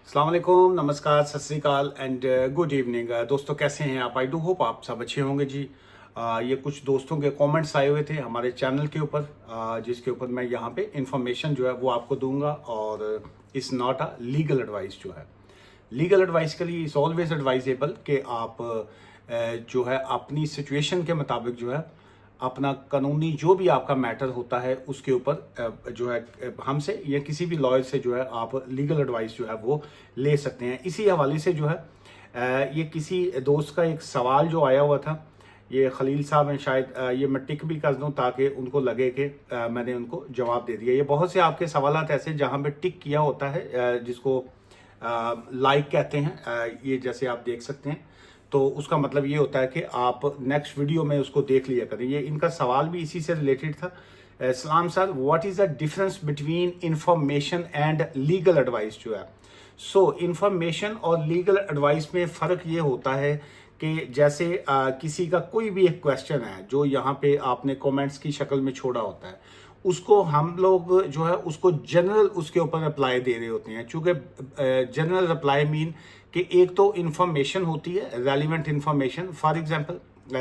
अस्सलाम वालेकुम, नमस्कार, सत श्री अकाल एंड गुड इवनिंग। दोस्तों कैसे हैं आप? आई डू होप आप सब अच्छे होंगे जी। ये कुछ दोस्तों के कमेंट्स आए हुए थे हमारे चैनल के ऊपर, जिसके ऊपर मैं यहाँ पे इंफॉर्मेशन जो है वो आपको दूंगा। और it's not a legal advice. जो है लीगल एडवाइस के लिए इट्स ऑलवेज एडवाइजेबल कि आप जो है अपनी सिचुएशन के मुताबिक जो है अपना कानूनी जो भी आपका मैटर होता है उसके ऊपर जो है हमसे या किसी भी लॉयर से जो है आप लीगल एडवाइस जो है वो ले सकते हैं। इसी हवाले से जो है ये किसी दोस्त का एक सवाल जो आया हुआ था, ये खलील साहब हैं शायद, ये मैं टिक भी कर दूं ताकि उनको लगे कि मैंने उनको जवाब दे दिया। ये बहुत से आपके सवाल ऐसे जहां पे टिक किया होता है, जिसको लाइक कहते हैं, ये जैसे आप देख सकते हैं, तो उसका मतलब ये होता है कि आप नेक्स्ट वीडियो में उसको देख लिया करें। ये इनका सवाल भी इसी से रिलेटेड था। सलाम sir, what is the difference between information and legal advice? जो है सो इंफॉर्मेशन और लीगल एडवाइस में फ़र्क ये होता है कि जैसे किसी का कोई भी एक क्वेश्चन है जो यहाँ पे आपने कमेंट्स की शक्ल में छोड़ा होता है, उसको हम लोग जो है उसको जनरल उसके ऊपर रिप्लाई दे रहे होते हैं। चूँकि जनरल रिप्लाई मीन कि एक तो इंफॉर्मेशन होती है, रेलिवेंट इंफॉर्मेशन। फॉर एग्जांपल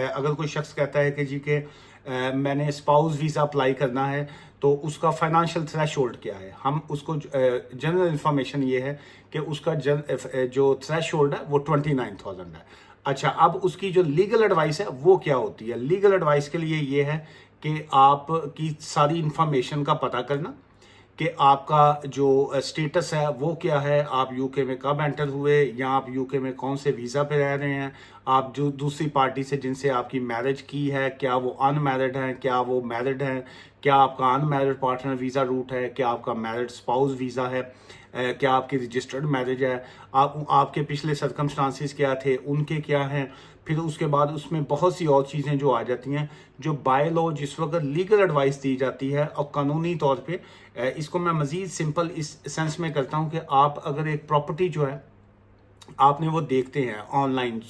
अगर कोई शख्स कहता है कि जी के मैंने स्पाउस वीज़ा अप्लाई करना है तो उसका फाइनेंशियल थ्रेशोल्ड क्या है, हम उसको जनरल इंफॉर्मेशन ये है कि उसका जो थ्रेशोल्ड है वो 29,000 है। अच्छा, अब उसकी जो लीगल एडवाइस है वो क्या होती है? लीगल एडवाइस के लिए ये है कि आपकी सारी इंफॉर्मेशन का पता करना कि आपका जो स्टेटस है वो क्या है, आप यूके में कब एंटर हुए, या आप यूके में कौन से वीज़ा पे रह रहे हैं, आप जो दूसरी पार्टी से जिनसे आपकी मैरिज की है क्या वो अनमैरिड हैं, क्या वो मैरिड हैं, क्या आपका अनमैरिड पार्टनर वीज़ा रूट है, क्या आपका मैरिड स्पाउस वीज़ा है, क्या आपकी रजिस्टर्ड मैरिज है, आपके पिछले सर्कमस्टांसिस क्या थे, उनके क्या हैं। फिर उसके बाद उसमें बहुत सी और चीज़ें जो आ जाती हैं जो बाय लॉ जिस वक्त लीगल एडवाइस दी जाती है और कानूनी तौर पे इसको मैं मज़ीद सिंपल इस सेंस में करता हूँ कि आप अगर एक प्रॉपर्टी जो है आपने वो देखते हैं ऑनलाइन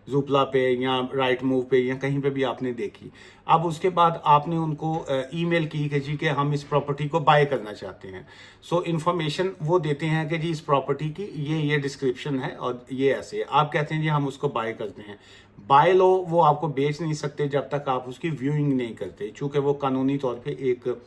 ज़ूपला पे या राइट मूव पे या कहीं पे भी आपने देखी, अब उसके बाद आपने उनको ईमेल की कि जी कि हम इस प्रॉपर्टी को बाय करना चाहते हैं। सो इन्फॉर्मेशन वो देते हैं कि जी इस प्रॉपर्टी की ये डिस्क्रिप्शन है और ये ऐसे है। आप कहते हैं जी हम उसको बाय करते हैं। बाय लॉ वो आपको बेच नहीं सकते जब तक आप उसकी व्यूइंग नहीं करते, चूँकि वो कानूनी तौर पे एक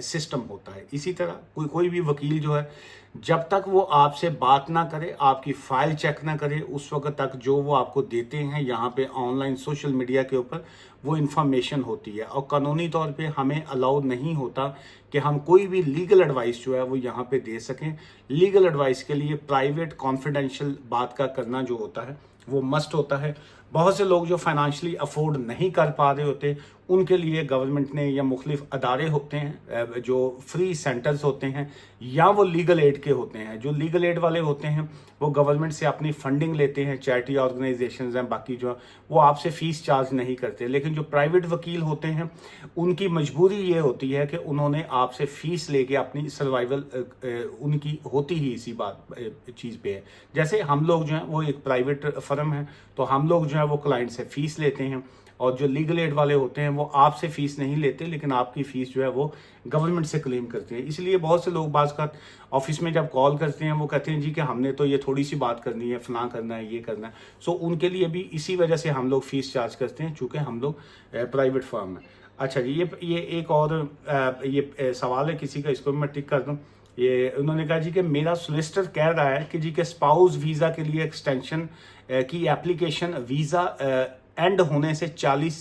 सिस्टम होता है। इसी तरह कोई भी वकील जो है जब तक वो आपसे बात ना करे, आपकी फाइल चेक ना करे, उस वक्त तक जो वो आपको देते हैं यहाँ पे ऑनलाइन सोशल मीडिया के ऊपर वो इन्फॉर्मेशन होती है। और कानूनी तौर पे हमें अलाउ नहीं होता कि हम कोई भी लीगल एडवाइस जो है वो यहाँ पे दे सकें। लीगल एडवाइस के लिए प्राइवेट कॉन्फिडेंशियल बात का करना जो होता है वो मस्ट होता है। बहुत से लोग जो फाइनेंशियली अफोर्ड नहीं कर पा रहे होते उनके लिए गवर्नमेंट ने या मुख्तलिफ अदारे होते हैं जो फ्री सेंटर्स होते हैं या वो लीगल एड के होते हैं। जो लीगल एड वाले होते हैं वो गवर्नमेंट से अपनी फंडिंग लेते हैं, चैरिटी ऑर्गेनाइजेशंस हैं, बाकी जो वो आपसे फीस चार्ज नहीं करते। लेकिन जो प्राइवेट वकील होते हैं उनकी मजबूरी ये होती है कि उन्होंने आपसे फीस लेके अपनी सर्वाइवल उनकी होती ही इसी बात चीज़ पे है। जैसे हम लोग जो हैं वो एक प्राइवेट फर्म है तो हम लोग जो है वो क्लाइंट से फीस लेते हैं, और जो लीगल एड वाले होते हैं वो आपसे फीस नहीं लेते लेकिन आपकी फीस जो है वो गवर्नमेंट से क्लेम करते हैं। इसलिए बहुत से लोग बाज़ का ऑफिस में जब कॉल करते हैं वो कहते हैं जी कि हमने तो ये थोड़ी सी बात करनी है, फलां करना है, ये करना है। सो उनके लिए भी इसी वजह से हम लोग फीस चार्ज करते हैं चूँकि हम लोग प्राइवेट फर्म है। अच्छा जी, ये एक और ये सवाल है किसी का, इसको मैं टिक कर दूँ। ये उन्होंने कहा जी कि मेरा सोलिसिटर कह रहा है कि जी के स्पाउस वीज़ा के लिए एक्सटेंशन की एप्लीकेशन वीज़ा एंड होने से 40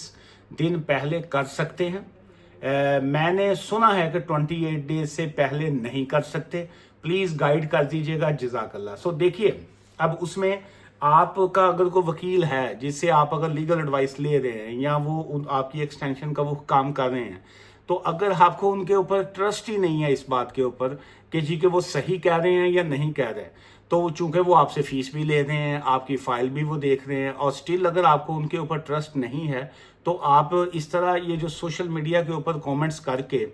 दिन पहले कर सकते हैं। मैंने सुना है कि 28 डेज से पहले नहीं कर सकते, प्लीज़ गाइड कर दीजिएगा, जज़ाकल्लाह। सो देखिए, अब उसमें आपका अगर कोई वकील है जिससे आप अगर लीगल एडवाइस ले रहे हैं या वो आपकी एक्सटेंशन का वो काम कर रहे हैं, तो अगर आपको उनके ऊपर ट्रस्ट ही नहीं है इस बात के ऊपर कि जी कि वो सही कह रहे हैं या नहीं कह रहे, तो चूंकि वो आपसे फीस भी ले रहे हैं, आपकी फाइल भी वो देख रहे हैं, और स्टिल अगर आपको उनके ऊपर ट्रस्ट नहीं है तो आप इस तरह ये जो सोशल मीडिया के ऊपर कमेंट्स करके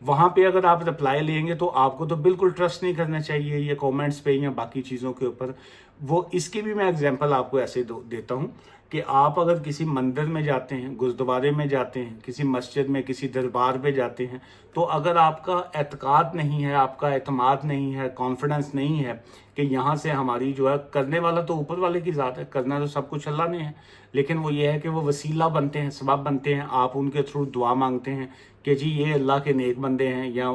वहाँ पे अगर आप रिप्लाई लेंगे तो आपको तो बिल्कुल ट्रस्ट नहीं करना चाहिए ये कमेंट्स पे या बाकी चीज़ों के ऊपर। वो इसकी भी मैं एग्जांपल आपको ऐसे देता हूँ کہ آپ اگر کسی مندر میں جاتے ہیں، گرودوارے میں جاتے ہیں، کسی مسجد میں، کسی دربار پہ جاتے ہیں، تو اگر آپ کا اعتقاد نہیں ہے، آپ کا اعتماد نہیں ہے، کانفیڈنس نہیں ہے کہ یہاں سے ہماری جو ہے، کرنے والا تو اوپر والے کی ذات ہے، کرنا تو سب کچھ اللہ نے ہے، لیکن وہ یہ ہے کہ وہ وسیلہ بنتے ہیں، سبب بنتے ہیں، آپ ان کے تھرو دعا مانگتے ہیں کہ جی یہ اللہ کے نیک بندے ہیں، یا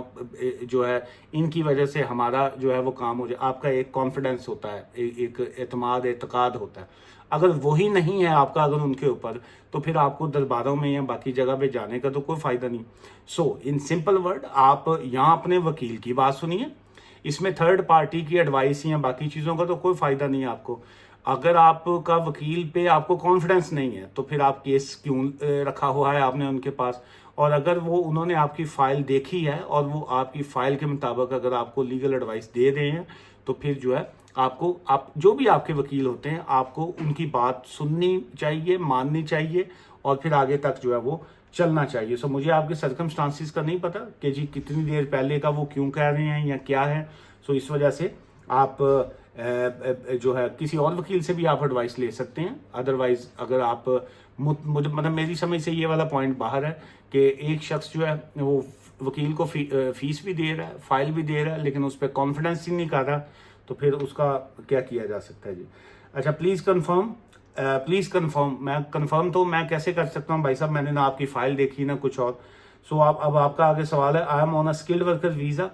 جو ہے ان کی وجہ سے ہمارا جو ہے وہ کام ہو جائے۔ آپ کا ایک کانفیڈنس ہوتا ہے، ایک اعتماد، اعتقاد ہوتا ہے۔ اگر وہی نہیں ہے آپ کا، اگر ان کے اوپر، تو پھر آپ کو درباروں میں یا باقی جگہ پہ جانے کا تو کوئی فائدہ نہیں۔ سو ان سمپل ورڈ، آپ یہاں اپنے وکیل کی بات سنیے، اس میں تھرڈ پارٹی کی ایڈوائس یا باقی چیزوں کا تو کوئی فائدہ نہیں ہے آپ کو۔ اگر آپ کا وکیل پہ آپ کو کانفیڈنس نہیں ہے تو پھر آپ کیس کیوں رکھا ہوا ہے آپ نے ان کے پاس؟ اور اگر وہ انہوں نے آپ کی فائل دیکھی ہے اور وہ آپ کی فائل کے مطابق اگر آپ کو لیگل ایڈوائس دے رہے ہیں، تو پھر جو ہے آپ جو بھی آپ کے وکیل ہوتے ہیں، آپ کو ان کی بات سننی چاہیے، ماننی چاہیے، اور پھر آگے تک جو ہے وہ چلنا چاہیے۔ سو مجھے آپ کے سرکمسٹانسز کا نہیں پتا کہ جی کتنی دیر پہلے کا وہ کیوں کہہ رہے ہیں یا کیا ہے، سو اس وجہ سے آپ جو ہے کسی اور وکیل سے بھی آپ ایڈوائس لے سکتے ہیں۔ ادروائز اگر آپ مطلب میری سمجھ سے یہ والا پوائنٹ باہر ہے کہ ایک شخص جو ہے وہ وکیل کو فیس بھی دے رہا ہے، فائل بھی دے رہا ہے، لیکن اس پہ کانفیڈنس ہی نہیں کر رہا، تو پھر اس کا کیا کیا جا سکتا ہے جی؟ اچھا، پلیز کنفرم، میں کنفرم تو میں کیسے کر سکتا ہوں بھائی صاحب، میں نے نہ آپ کی فائل دیکھی نہ کچھ اور۔ سو اب آپ کا آگے سوال ہے، I am on a skilled worker visa,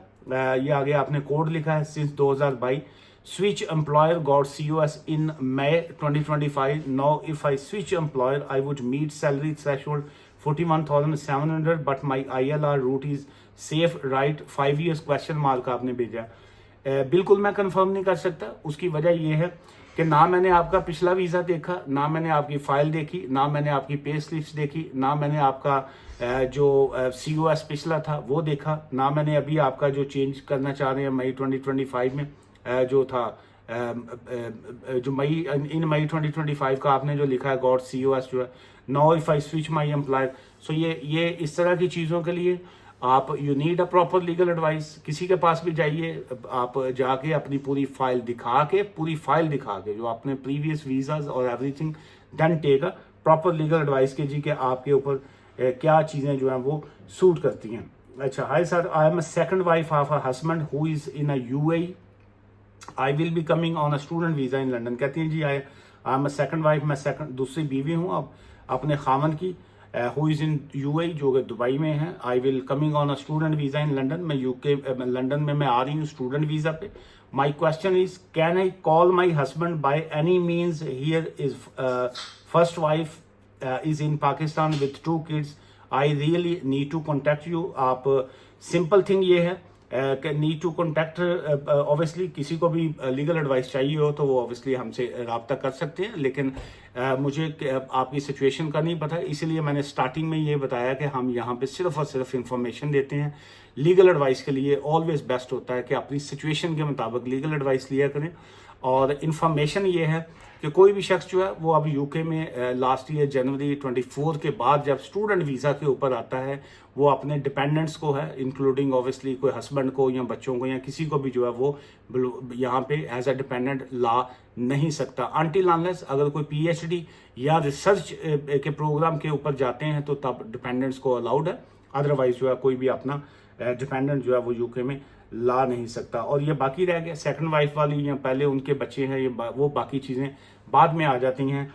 یہ آگے آپ نے کوڈ لکھا ہے since 2022، switch employer got COS in May 2025, now if I switch employer I would meet salary threshold 41,700 but my ILR route is safe right 5 years question mark آپ نے بھیجا ہے۔ بالکل میں کنفرم نہیں کر سکتا، اس کی وجہ یہ ہے کہ نہ میں نے آپ کا پچھلا ویزا دیکھا، نہ میں نے آپ کی فائل دیکھی، نہ میں نے آپ کی پے سلپس دیکھی، نہ میں نے آپ کا جو COS پچھلا تھا وہ دیکھا، نہ میں نے ابھی آپ کا جو چینج کرنا چاہ رہے ہیں مئی 2025 میں جو تھا، جو مئی 2025 کا آپ نے جو لکھا ہے گاٹ COS جو ہے، now if I switch my employer. So یہ اس طرح کی چیزوں کے لیے آپ you need a proper legal advice, کسی کے پاس بھی جائیے، آپ جا کے اپنی پوری فائل دکھا کے جو آپ نے پریویس ویزاز اور everything then take a proper legal advice کے جی کہ آپ کے اوپر کیا چیزیں جو ہیں وہ سوٹ کرتی ہیں۔ اچھا، high sir, I am a second wife of a husband who is in a UAE، I will be coming on a student visa in London۔ کہتی ہیں جی I am a second wife، میں دوسری بیوی ہوں اب اپنے خامن کی، who is in UAE جو کہ دبئی میں ہے۔ I will coming on a student visa in London، میں لندن میں آ رہی ہوں اسٹوڈنٹ ویزا پہ۔ My question is can I call my husband by any means؟ Here is first wife is in Pakistan with 2 kids، I really need to contact you۔ آپ simple thing یہ ہے کہ need to contact, obviously کسی کو بھی legal advice چاہیے ہو تو وہ اوبیسلی ہم سے رابطہ کر سکتے ہیں، لیکن مجھے آپ کی سچویشن کا نہیں پتہ، اسی لیے میں نے سٹارٹنگ میں یہ بتایا کہ ہم یہاں پہ صرف اور صرف انفارمیشن دیتے ہیں۔ لیگل ایڈوائس کے لیے آلویز بیسٹ ہوتا ہے کہ اپنی سچویشن کے مطابق لیگل ایڈوائس لیا کریں، اور انفارمیشن یہ ہے کہ کوئی بھی شخص جو ہے وہ اب UK میں لاسٹ ایئر جنوری 24 کے بعد جب اسٹوڈنٹ ویزا کے اوپر آتا ہے، وہ اپنے ڈپینڈنٹس کو ہے انکلوڈنگ اوبیسلی کوئی ہسبینڈ کو یا بچوں کو یا کسی کو بھی جو ہے وہ یہاں پہ ایز اے ڈپینڈنٹ لا نہیں سکتا انٹل انلیس اگر کوئی PhD یا ریسرچ کے پروگرام کے اوپر جاتے ہیں تو تب ڈپینڈنٹس کو الاؤڈ ہے، ادروائز جو ہے کوئی بھی اپنا ڈپینڈنٹ جو ہے وہ UK میں لا نہیں سکتا۔ اور یہ باقی رہ گیا سیکنڈ وائف والی، یا پہلے ان کے بچے ہیں، وہ باقی چیزیں بعد میں آ جاتی ہیں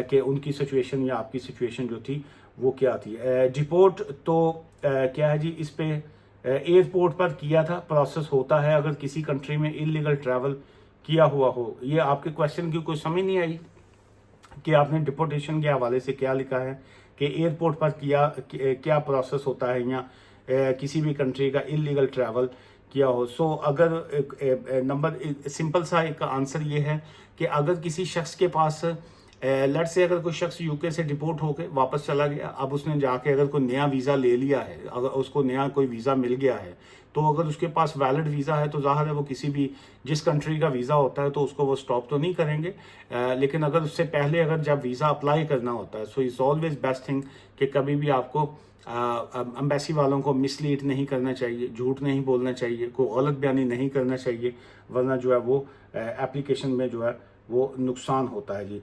کہ ان کی سچویشن یا آپ کی سچویشن جو تھی وہ کیا تھی۔ ڈپورٹ تو کیا ہے جی، اس پہ ایئرپورٹ پر کیا تھا، پروسیس ہوتا ہے اگر کسی کنٹری میں انلیگل ٹریول کیا ہوا ہو۔ یہ آپ کے کویشچن کی کوئی سمجھ نہیں آئی کہ آپ نے ڈپورٹیشن کے حوالے سے کیا لکھا ہے کہ ایئرپورٹ پر کیا پروسیس ہوتا ہے یا کسی بھی کنٹری کا انلیگل ٹریول کیا ہو۔ سو اگر سمپل سا ایک آنسر یہ ہے کہ اگر کسی شخص کے پاس لیٹ سے اگر کوئی شخص UK سے ڈپورٹ ہو کے واپس چلا گیا، اب اس نے جا کے اگر کوئی نیا ویزا لے لیا ہے، اگر اس کو نیا کوئی ویزا مل گیا ہے، تو اگر اس کے پاس ویلڈ ویزا ہے تو ظاہر ہے وہ کسی بھی جس کنٹری کا ویزا ہوتا ہے تو اس کو وہ سٹاپ تو نہیں کریں گے، لیکن اگر اس سے پہلے اگر جب ویزا اپلائی کرنا ہوتا ہے، so it's always best thing کہ کبھی بھی آپ کو امبیسی والوں کو مس لیڈ نہیں کرنا چاہیے، جھوٹ نہیں بولنا چاہیے، کوئی غلط بیانی نہیں کرنا چاہیے، ورنہ جو ہے وہ اپلیکیشن میں جو ہے वो नुकसान होता है जी।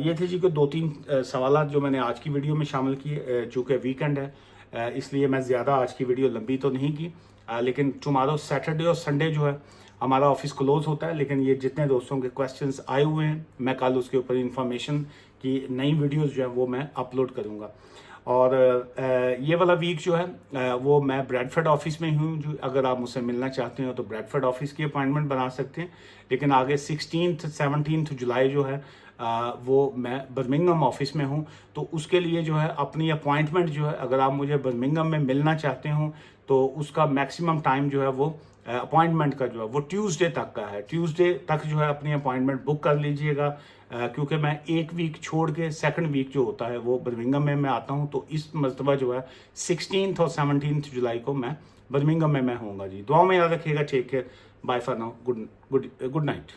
ये थे जी को 2-3 सवालात जो मैंने आज की वीडियो में शामिल किए। चूँकि वीकेंड है इसलिए मैं ज़्यादा आज की वीडियो लंबी तो नहीं की, लेकिन टुमारो सैटरडे और संडे जो है हमारा ऑफिस क्लोज होता है। लेकिन ये जितने दोस्तों के क्वेश्चंस आए हुए हैं मैं कल उसके ऊपर इंफॉर्मेशन की नई वीडियोस जो है वो मैं अपलोड करूँगा। और ये वाला वीक जो है वो मैं ब्रैडफर्ड ऑफिस में हूँ। जो अगर आप मुझसे मिलना चाहते हो तो ब्रैडफर्ड ऑफिस की अपॉइंटमेंट बना सकते हैं। लेकिन आगे 16-17 जुलाई जो है वो मैं बर्मिंघम ऑफिस में हूँ। तो उसके लिए जो है अपनी अपॉइंटमेंट जो है, अगर आप मुझे बर्मिंघम में मिलना चाहते हो तो उसका मैक्सिमम टाइम जो है वो अपॉइंटमेंट का जो है वो ट्यूसडे तक का है। ट्यूसडे तक जो है अपनी अपॉइंटमेंट बुक कर लीजिएगा, क्योंकि मैं एक वीक छोड़ के सेकंड वीक जो होता है वो बर्मिंघम में मैं आता हूँ। तो इस मरतबा जो है 16 और 17 जुलाई को मैं बर्मिंघम में मैं होऊंगा जी। दुआ में याद रखिएगा। Take care, bye for now, good night.